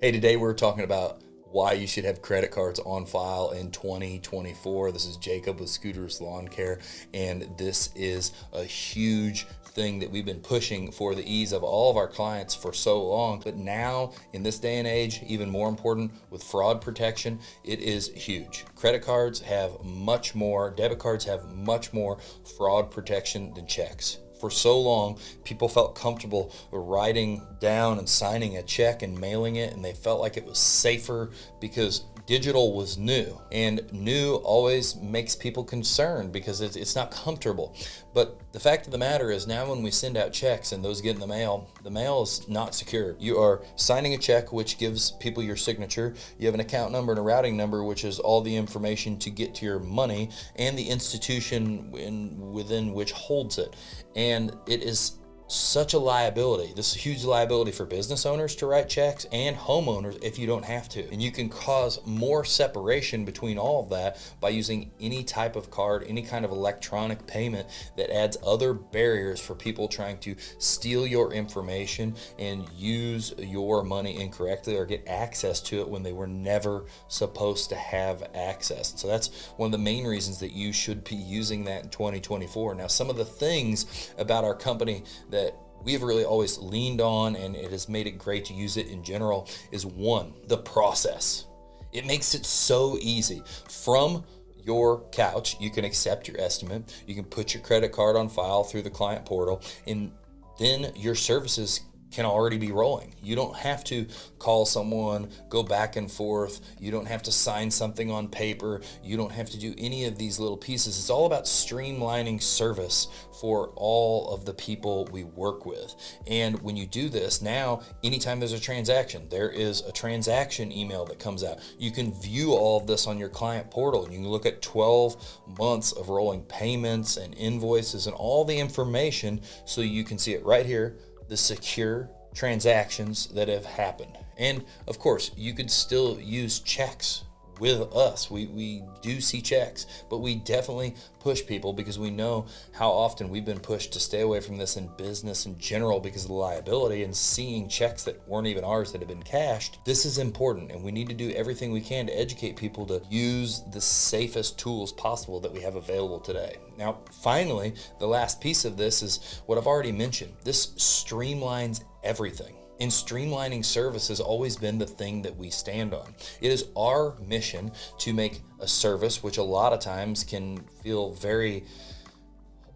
Hey, today we're talking about why you should have credit cards on file in 2024. This is Jacob with Scooters Lawn Care, and this is a huge thing that we've been pushing for the ease of all of our clients for so long. But now, in this day and age, even more important with fraud protection, it is huge. Credit cards have much more, debit cards have much more fraud protection than checks. For so long, people felt comfortable writing down and signing a check and mailing it, and they felt like it was safer because digital was new. And new always makes people concerned because it's not comfortable. But the fact of the matter is, now when we send out checks and those get in the mail is not secure. You are signing a check, which gives people your signature. You have an account number and a routing number, which is all the information to get to your money and the institution within which holds it. And it is such a liability. This is a huge liability for business owners to write checks and homeowners if you don't have to. And you can cause more separation between all of that by using any type of card, any kind of electronic payment that adds other barriers for people trying to steal your information and use your money incorrectly or get access to it when they were never supposed to have access. And so that's one of the main reasons that you should be using that in 2024. Now, some of the things about our company that we've really always leaned on, and it has made it great to use it in general, is one, the process. It makes it so easy. From your couch, you can accept your estimate, you can put your credit card on file through the client portal, and then your services can already be rolling. You don't have to call someone, go back and forth. You don't have to sign something on paper. You don't have to do any of these little pieces. It's all about streamlining service for all of the people we work with. And when you do this, now, anytime there's a transaction, there is a transaction email that comes out. You can view all of this on your client portal, and you can look at 12 months of rolling payments and invoices and all the information so you can see it right here, the secure transactions that have happened. And of course, you could still use checks with us. We do see checks, but we definitely push people because we know how often we've been pushed to stay away from this in business in general because of the liability and seeing checks that weren't even ours that have been cashed. This is important, and we need to do everything we can to educate people to use the safest tools possible that we have available today. Now, finally, the last piece of this is what I've already mentioned. This streamlines everything. And streamlining service has always been the thing that we stand on. It is our mission to make a service, which a lot of times can feel very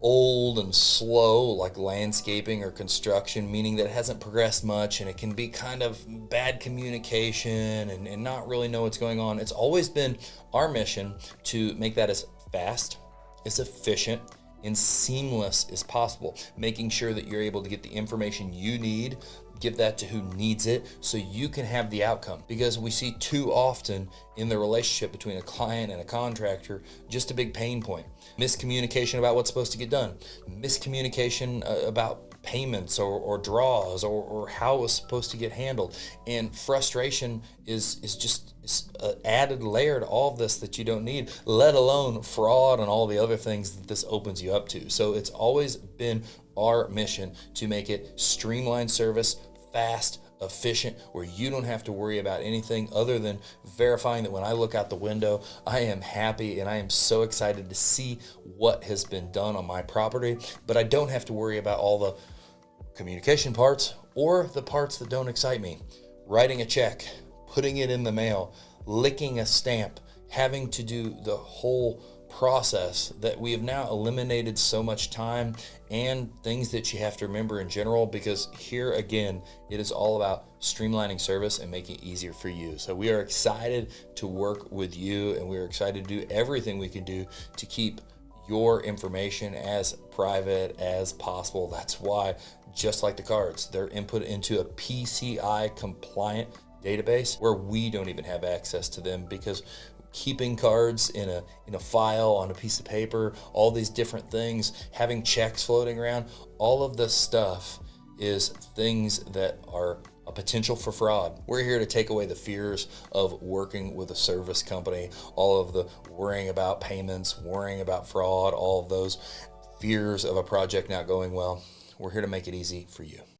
old and slow, like landscaping or construction, meaning that it hasn't progressed much, and it can be kind of bad communication and not really know what's going on. It's always been our mission to make that as fast, as efficient, and seamless as possible, making sure that you're able to get the information you need, give that to who needs it so you can have the outcome. Because we see too often in the relationship between a client and a contractor, just a big pain point. Miscommunication about what's supposed to get done. Miscommunication about payments or draws or how it was supposed to get handled. And frustration is just an added layer to all of this that you don't need, let alone fraud and all the other things that this opens you up to. So it's always been our mission to make it streamlined service, fast, efficient, where you don't have to worry about anything other than verifying that when I look out the window, I am happy and I am so excited to see what has been done on my property, but I don't have to worry about all the communication parts or the parts that don't excite me. Writing a check, putting it in the mail, licking a stamp, having to do the whole process that we have now eliminated so much time and things that you have to remember in general, because here again, it is all about streamlining service and making it easier for you. So we are excited to work with you, and we are excited to do everything we can do to keep your information as private as possible. That's why, just like the cards, they're input into a PCI-compliant database where we don't even have access to them, because keeping cards in a file on a piece of paper, all these different things, having checks floating around, all of this stuff is things that are a potential for fraud. We're here to take away the fears of working with a service company, all of the worrying about payments, worrying about fraud, all of those fears of a project not going well. We're here to make it easy for you.